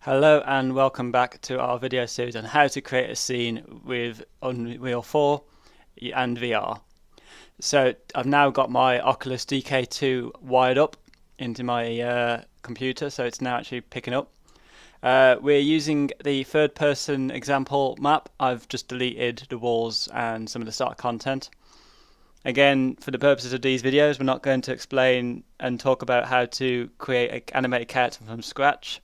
Hello and welcome back to our video series on how to create a scene with Unreal 4 and VR. So I've now got my Oculus DK2 wired up into my computer, so it's now actually picking up. We're using the third person example map. I've just deleted the walls and some of the start content. Again, for the purposes of these videos, we're not going to explain and talk about how to create an animated character from scratch.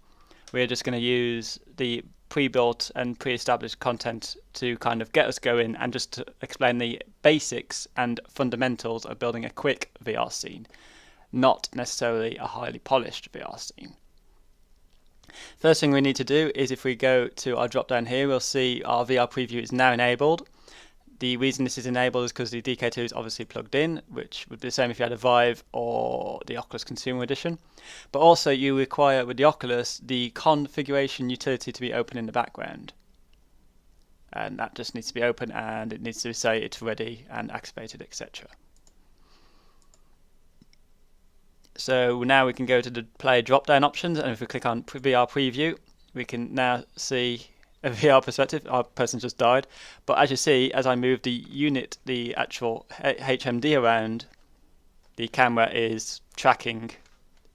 We're just going to use the pre-built and pre-established content to kind of get us going and just to explain the basics and fundamentals of building a quick VR scene, not necessarily a highly polished VR scene. First thing we need to do is, if we go to our drop down here, we'll see our VR preview is now enabled. The reason this is enabled is because the DK2 is obviously plugged in, which would be the same if you had a Vive or the Oculus Consumer Edition. But also you require with the Oculus the configuration utility to be open in the background. And that just needs to be open, and it needs to say it's ready and activated, etc. So now we can go to the play drop down options, and if we click on VR preview, we can now see a VR perspective. Our person just died, but as you see, as I move the unit, the actual HMD around, the camera is tracking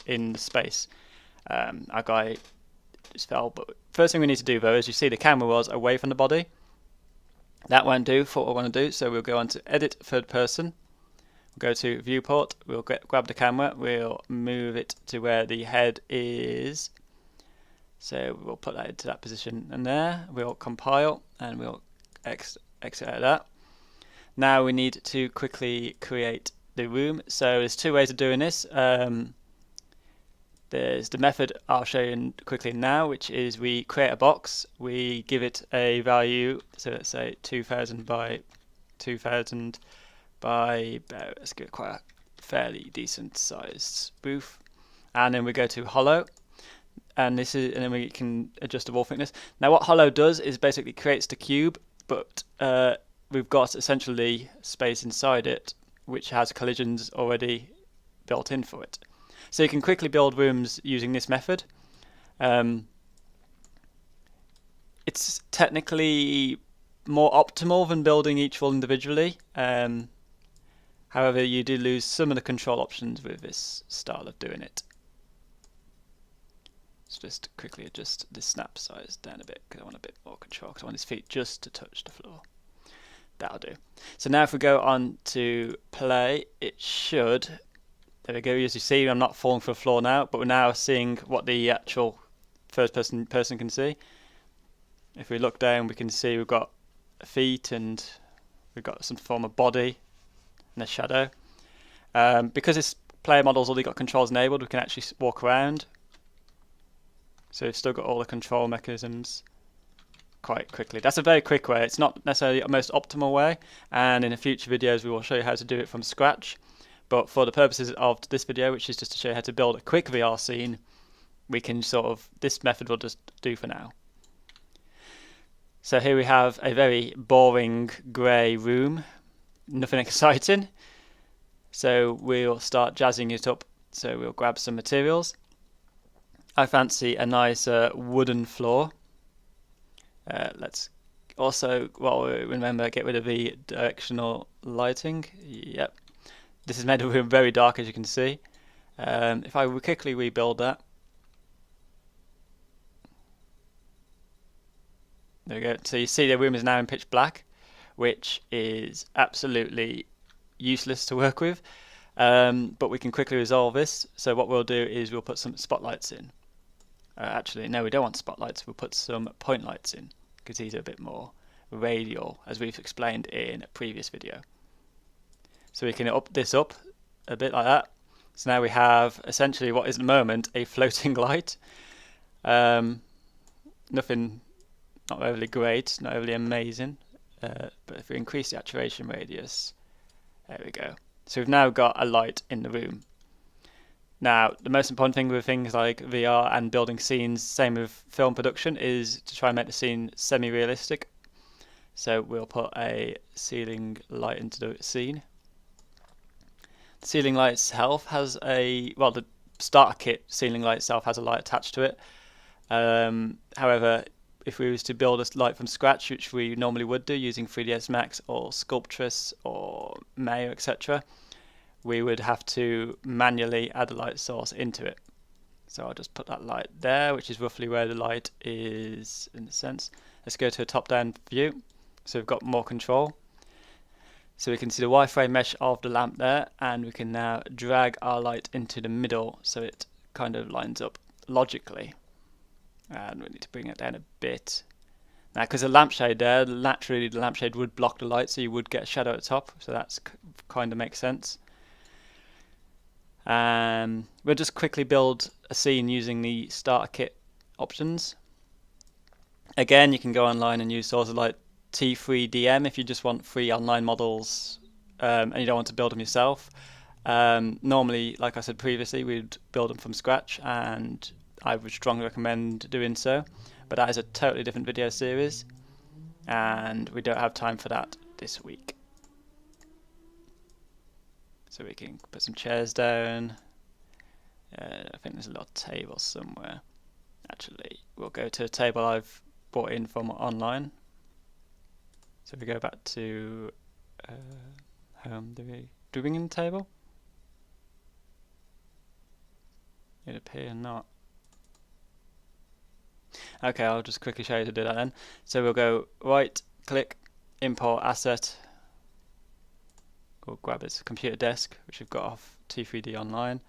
in the space. Our guy just fell, but first thing we need to do though is, you see the camera was away from the body. That won't do for what we want to do, so we'll go on to edit third person. We'll go to viewport, we'll grab the camera, we'll move it to where the head is. So we'll put that into that position, and there we'll compile and we'll exit out of that. Now we need to quickly create the room. So there's two ways of doing this. There's the method I'll show you quickly now, which is we create a box, we give it a value, so let's say 2000 by 2000 by, let's give it quite a fairly decent sized booth, and then we go to hollow. And then we can adjust the wall thickness. Now what hollow does is basically creates the cube, but we've got essentially space inside it which has collisions already built in for it. So you can quickly build rooms using this method. It's technically more optimal than building each wall individually. However, you do lose some of the control options with this style of doing it. So just quickly adjust the snap size down a bit because I want a bit more control, because I want his feet just to touch the floor. That'll do. So now if we go on to play, it should, there we go, as you see I'm not falling for the floor now, but we're now seeing what the actual first person can see. If we look down, we can see we've got feet and we've got some form of body and a shadow. Because this player model's already got controls enabled, we can actually walk around. So we've still got all the control mechanisms quite quickly. That's a very quick way. It's not necessarily the most optimal way, and in the future videos we will show you how to do it from scratch. But for the purposes of this video, which is just to show you how to build a quick VR scene, we can this method will just do for now. So here we have a very boring grey room, nothing exciting. So we'll start jazzing it up. So we'll grab some materials. I fancy a nice wooden floor. Let's also, remember, get rid of the directional lighting. Yep. This has made the room very dark, as you can see. If I quickly rebuild that. There we go. So you see the room is now in pitch black, which is absolutely useless to work with. But we can quickly resolve this. So what we'll do is we'll put some spotlights in. Actually, no, we don't want spotlights. We'll put some point lights in because these are a bit more radial, as we've explained in a previous video. So we can up this up a bit like that. So now we have essentially what is at the moment a floating light. Nothing, not overly great, not overly amazing. But if we increase the saturation radius, there we go. So we've now got a light in the room. Now, the most important thing with things like VR and building scenes, same with film production, is to try and make the scene semi-realistic. So we'll put a ceiling light into the scene. The ceiling light itself has the starter kit ceiling light itself has a light attached to it. However, if we was to build a light from scratch, which we normally would do using 3ds Max or Sculptress or Mayo, etc., we would have to manually add a light source into it. So I'll just put that light there, which is roughly where the light is in a sense. Let's go to a top-down view, so we've got more control. So we can see the wireframe mesh of the lamp there, and we can now drag our light into the middle so it kind of lines up logically. And we need to bring it down a bit. Now, because the lampshade there, naturally the lampshade would block the light, so you would get a shadow at the top, so that's kind of makes sense. We'll just quickly build a scene using the starter kit options. Again, you can go online and use sources like T3DM if you just want free online models and you don't want to build them yourself. Normally, like I said previously, we'd build them from scratch, and I would strongly recommend doing so. But that is a totally different video series, and we don't have time for that this week. So we can put some chairs down. I think there's a little table somewhere. Actually, we'll go to a table I've brought in from online. So if we go back to home, do we bring in the table? It appears not. Okay, I'll just quickly show you to do that then. So we'll go right click, import asset. We'll grab its computer desk, which we've got off T3D online.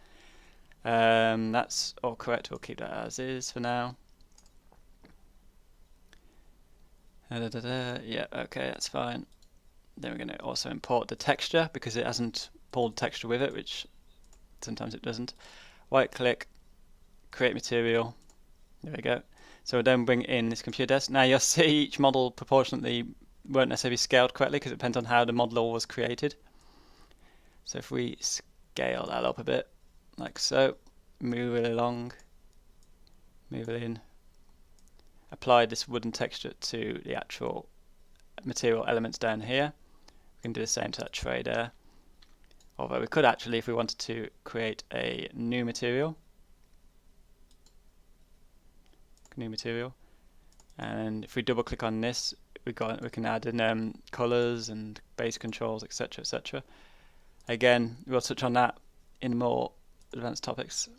That's all correct, we'll keep that as is for now. Yeah, okay, that's fine. Then we're going to also import the texture because it hasn't pulled texture with it, which sometimes it doesn't. Right click, create material. There we go. So we'll then bring in this computer desk. Now you'll see each model proportionately won't necessarily be scaled correctly because it depends on how the model was created. So if we scale that up a bit, like so, move it along, move it in, apply this wooden texture to the actual material elements down here. We can do the same to that tray there. Although we could actually, if we wanted to, create a new material. And if we double click on this, we can add in colors and base controls, etc., etc. Again, we'll touch on that in more advanced topics.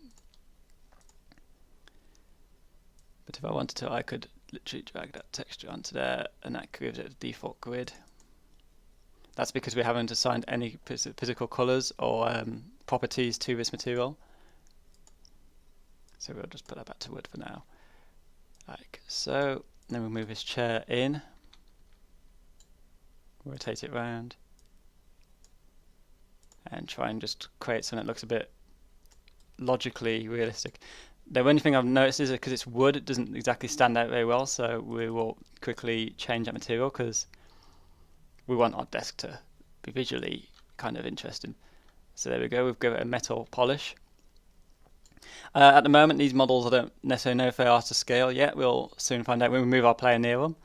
But if I wanted to, I could literally drag that texture onto there, and that gives it a default grid. That's because we haven't assigned any physical colors or properties to this material. So we'll just put that back to wood for now. Like so. Then we'll move this chair in, rotate it round, and try and just create something that looks a bit logically realistic. The only thing I've noticed is that because it's wood, it doesn't exactly stand out very well, so we will quickly change that material because we want our desk to be visually kind of interesting. So there we go, we've given it a metal polish. At the moment, these models I don't necessarily know if they are to scale yet. We'll soon find out when we move our player near them.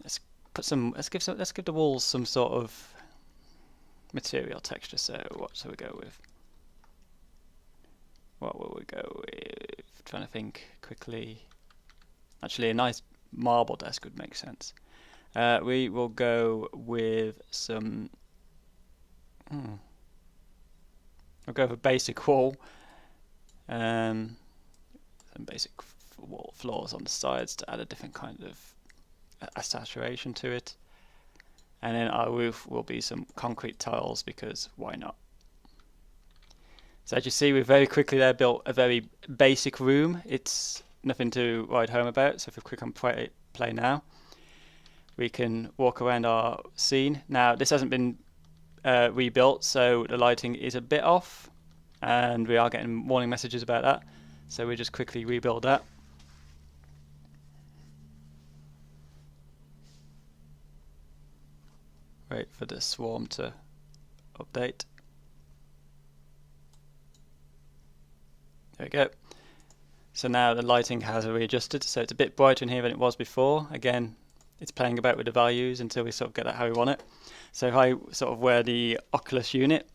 Let's give the walls some sort of material texture. So what shall we go with? What will we go with? Trying to think quickly. Actually, a nice marble desk would make sense. We will go with some. I'll go with a basic wall. Some basic wall floors on the sides to add a different kind of a saturation to it. And then our roof will be some concrete tiles because why not? So as you see, we've very quickly there built a very basic room. It's nothing to write home about. So if we click on play now, we can walk around our scene. Now this hasn't been rebuilt, so the lighting is a bit off, and we are getting warning messages about that. So we just quickly rebuild that. Wait for the swarm to update. There we go. So now the lighting has readjusted, so it's a bit brighter in here than it was before. Again, it's playing about with the values until we sort of get that how we want it. So if I sort of wear the Oculus unit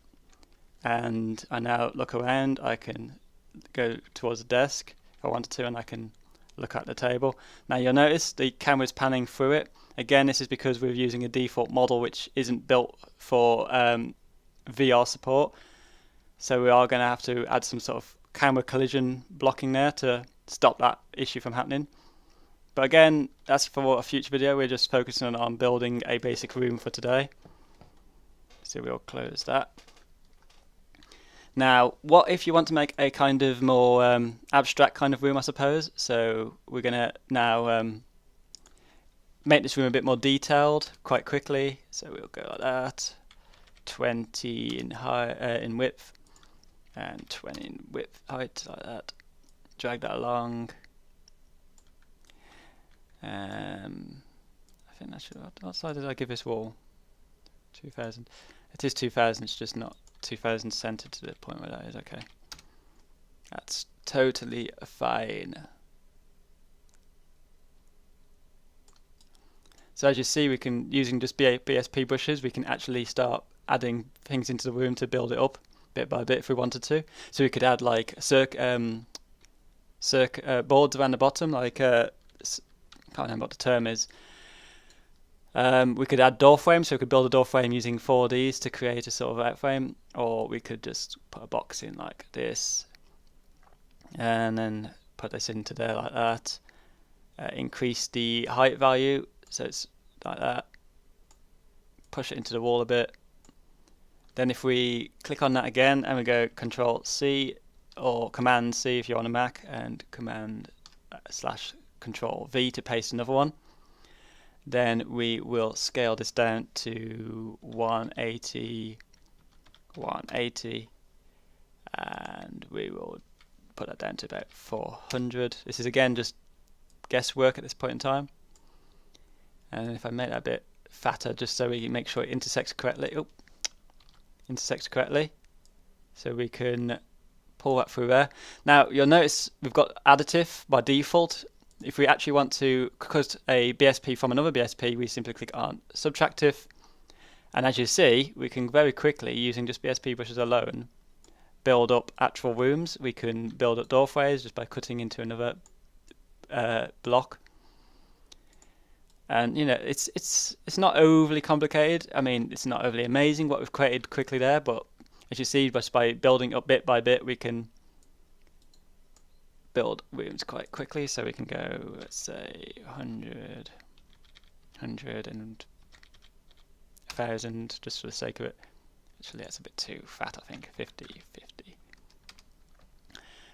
and I now look around, I can go towards the desk. If if I wanted to, and I can look at the table. Now you'll notice the camera's panning through it. Again, this is because we're using a default model which isn't built for VR support. So we are going to have to add some sort of camera collision blocking there to stop that issue from happening. But again, that's for a future video. We're just focusing on building a basic room for today. So we'll close that. Now, what if you want to make a kind of more abstract kind of room, I suppose? So we're going to now make this room a bit more detailed quite quickly. So we'll go like that, 20 in width, and 20 in width height, like that. Drag that along. I think that should. What size did I give this wall? 2000. It is 2000. It's just not 2000 centered to the point where that is. Okay, that's totally fine. So as you see, we can, using just BSP brushes, we can actually start adding things into the room to build it up bit by bit if we wanted to. So we could add like boards around the bottom, like can't remember what the term is. We could add door frames, so we could build a door frame using 4Ds to create a sort of outframe, or we could just put a box in like this, and then put this into there like that. Increase the height value, so it's like that. Push it into the wall a bit. Then if we click on that again and we go Control C or Command C if you're on a Mac, and Command / Control V to paste another one, then we will scale this down to 180, and we will put that down to about 400. This is again just guesswork at this point in time. And if I make that a bit fatter, just so we make sure it intersects correctly, so we can pull that through there. Now you'll notice we've got additive by default. If we actually want to cut a BSP from another BSP, we simply click on subtractive, and as you see, we can very quickly, using just BSP brushes alone, build up actual rooms. We can build up doorways just by cutting into another block. And you know, it's not overly complicated. I mean, it's not overly amazing what we've created quickly there, but as you see, just by building up bit by bit, we can build rooms quite quickly. So we can go, let's say 100, 100 and 1000, just for the sake of it. Actually, that's a bit too fat, I think. 50, 50.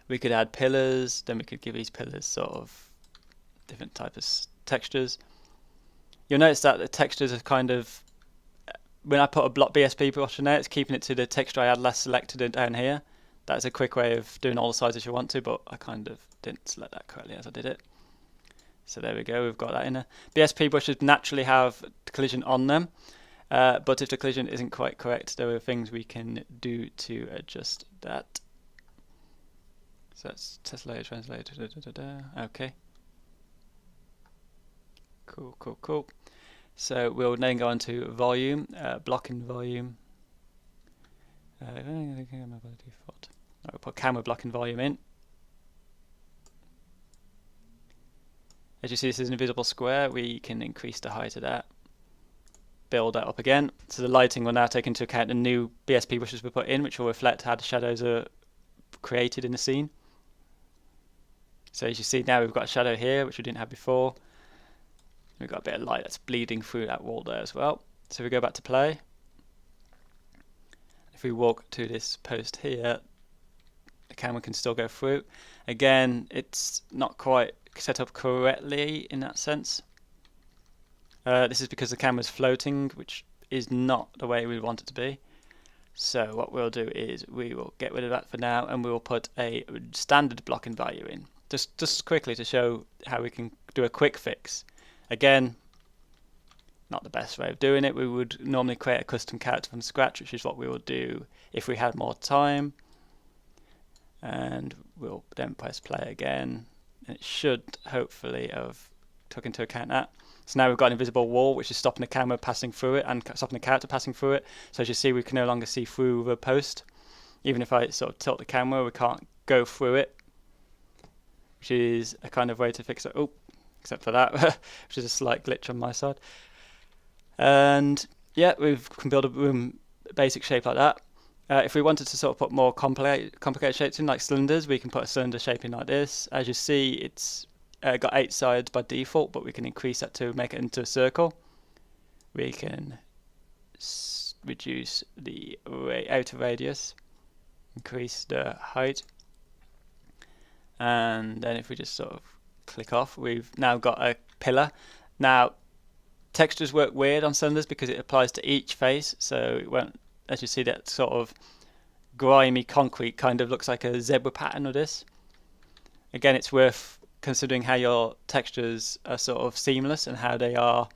We could add pillars, then we could give these pillars sort of different types of textures. You'll notice that the textures are kind of, when I put a block BSP brush in there, it's keeping it to the texture I had last selected down here. That's a quick way of doing all the sizes you want to, but I kind of didn't select that correctly as I did it. So there we go, we've got that in there. BSP brushes naturally have collision on them, but if the collision isn't quite correct, there are things we can do to adjust that. So that's test layer, translate, okay. Cool, cool, cool. So we'll then go on to volume, blocking volume. I'll put camera blocking volume in. As you see, this is an invisible square. We can increase the height of that, build that up again. So the lighting will now take into account the new BSP brushes we put in, which will reflect how the shadows are created in the scene. So as you see now, we've got a shadow here, which we didn't have before. We've got a bit of light that's bleeding through that wall there as well. So we go back to play. If we walk to this post here, the camera can still go through. Again, it's not quite set up correctly in that sense. This is because the camera's floating, which is not the way we want it to be. So what we'll do is we will get rid of that for now, and we will put a standard blocking value in. Just quickly to show how we can do a quick fix. Again, not the best way of doing it. We would normally create a custom character from scratch, which is what we will do if we had more time. And we'll then press play again. And it should hopefully have took into account that. So now we've got an invisible wall, which is stopping the camera passing through it and stopping the character passing through it. So as you see, we can no longer see through the post. Even if I sort of tilt the camera, we can't go through it, which which is a kind of way to fix it. Oh, except for that, which is a slight glitch on my side. And yeah, we can build a basic shape like that. If we wanted to sort of put more complicated shapes in, like cylinders, we can put a cylinder shape in like this. As you see, it's got 8 sides by default, but we can increase that to make it into a circle. We can reduce the outer radius, increase the height, and then if we just sort of click off, we've now got a pillar. Now, textures work weird on cylinders because it applies to each face, so it won't, as you see, that sort of grimy concrete kind of looks like a zebra pattern of this. Again, it's worth considering how your textures are sort of seamless and how they are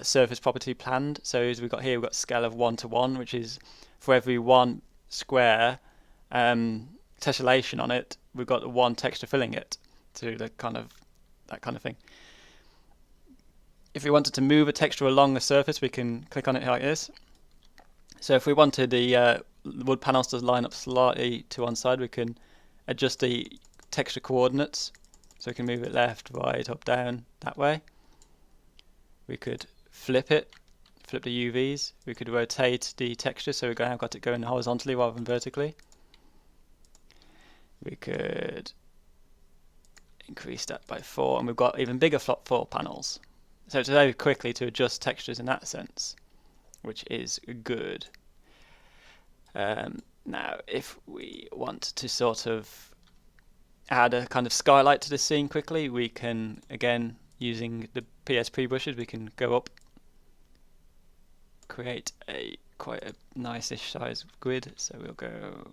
surface property planned. So as we've got here, we've got scale of 1 to 1, which is for every 1 square tessellation on it, we've got 1 texture filling it to the kind of that kind of thing. If we wanted to move a texture along the surface, we can click on it like this. So if we wanted the wood panels to line up slightly to one side, we can adjust the texture coordinates. So we can move it left, right, up, down, that way. We could flip it, flip the UVs. We could rotate the texture, so we've now got it going horizontally rather than vertically. We could increase that by 4, and we've got even bigger floor panels. So it's very quickly to adjust textures in that sense, which is good. Now, if we want to sort of add a kind of skylight to the scene quickly, we can, again, using the PSP brushes, we can go up, create quite a nice-ish size grid. So we'll go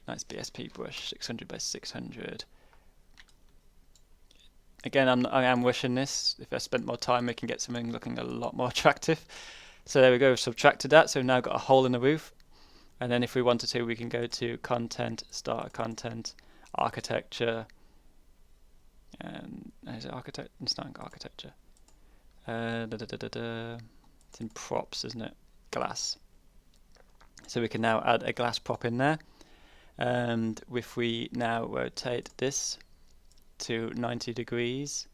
nice PSP brush, 600 by 600. Again, I am wishing this. If I spent more time, we can get something looking a lot more attractive. So there we go, subtracted that. So we've now got a hole in the roof. And then if we wanted to, we can go to content, start content, architecture. And is it architect? It's not architecture. It's in props, isn't it? Glass. So we can now add a glass prop in there. And if we now rotate this to 90 degrees,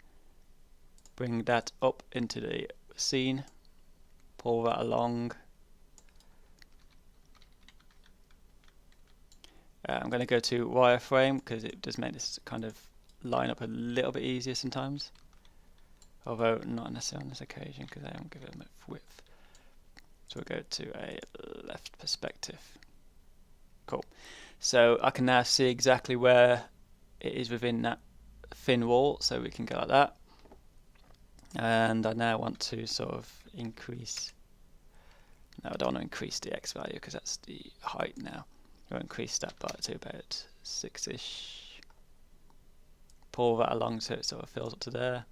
bring that up into the scene, pull that along. I'm going to go to wireframe because it does make this kind of line up a little bit easier sometimes, although not necessarily on this occasion because I haven't given it enough width. So we'll go to a left perspective. Cool. So I can now see exactly where it is within that thin wall, so we can go like that. And I now want to sort of increase. No, I don't want to increase the X value because that's the height now. I'll increase that by to about 6-ish. Pull that along so it sort of fills up to there.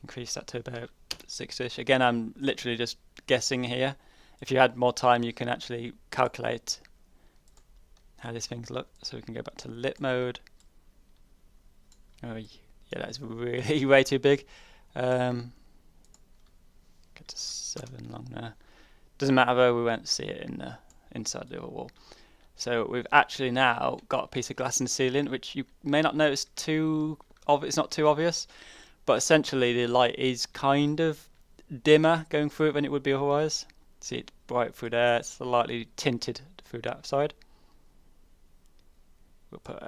Increase that to about 6-ish. Again, I'm literally just guessing here. If you had more time, you can actually calculate how these things look. So we can go back to lit mode. Oh, yeah, that's really way too big. Get to 7 long there. Doesn't matter though, we won't see it in the inside the other wall. So we've actually now got a piece of glass in the ceiling, which you may not notice it's not too obvious, but essentially the light is kind of dimmer going through it than it would be otherwise. See, it's bright through there, it's slightly tinted through that side. We'll put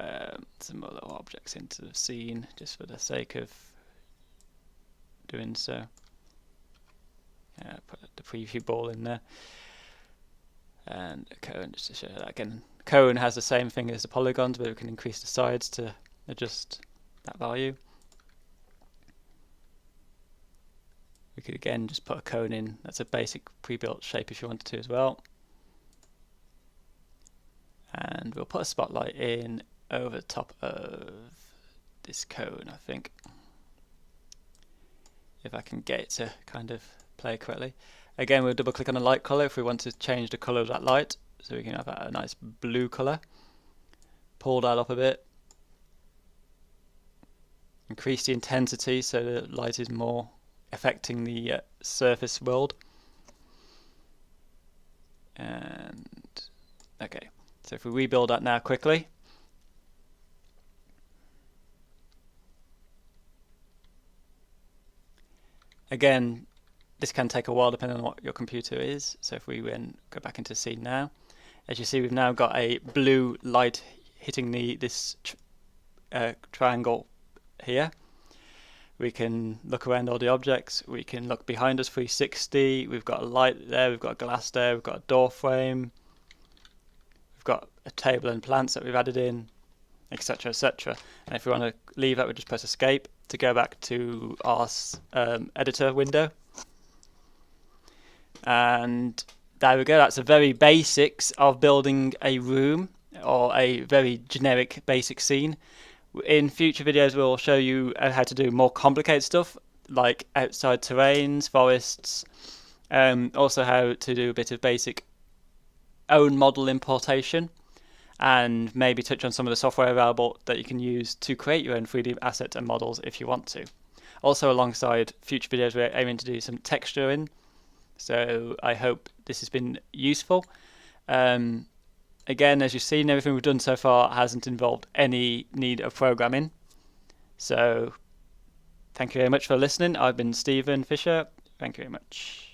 some other objects into the scene just for the sake of doing so. Put the preview ball in there. And a cone just to show that again. Cone has the same thing as the polygons, but we can increase the sides to adjust that value. We could again just put a cone in. That's a basic pre-built shape if you wanted to as well. And we'll put a spotlight in over the top of this cone, I think. If I can get it to kind of play correctly. Again, we'll double click on the light color if we want to change the color of that light. So we can have a nice blue color. Pull that up a bit. Increase the intensity so the light is more affecting the surface world. And okay, so if we rebuild that now quickly. Again, this can take a while depending on what your computer is. So if we then go back into scene now, as you see, we've now got a blue light hitting this triangle here. We can look around all the objects. We can look behind us 360. We've got a light there. We've got a glass there. We've got a door frame. We've got a table and plants that we've added in, etc., etc. And if we want to leave that, we just press escape to go back to our editor window. And there we go. That's the very basics of building a room or a very generic basic scene. In future videos, we'll show you how to do more complicated stuff like outside terrains, forests, also how to do a bit of basic own model importation, and maybe touch on some of the software available that you can use to create your own 3D assets and models if you want to. Also, alongside future videos, we're aiming to do some texturing. So I hope this has been useful. Again, as you've seen, everything we've done so far hasn't involved any need of programming. So thank you very much for listening. I've been Stephen Fisher. Thank you very much.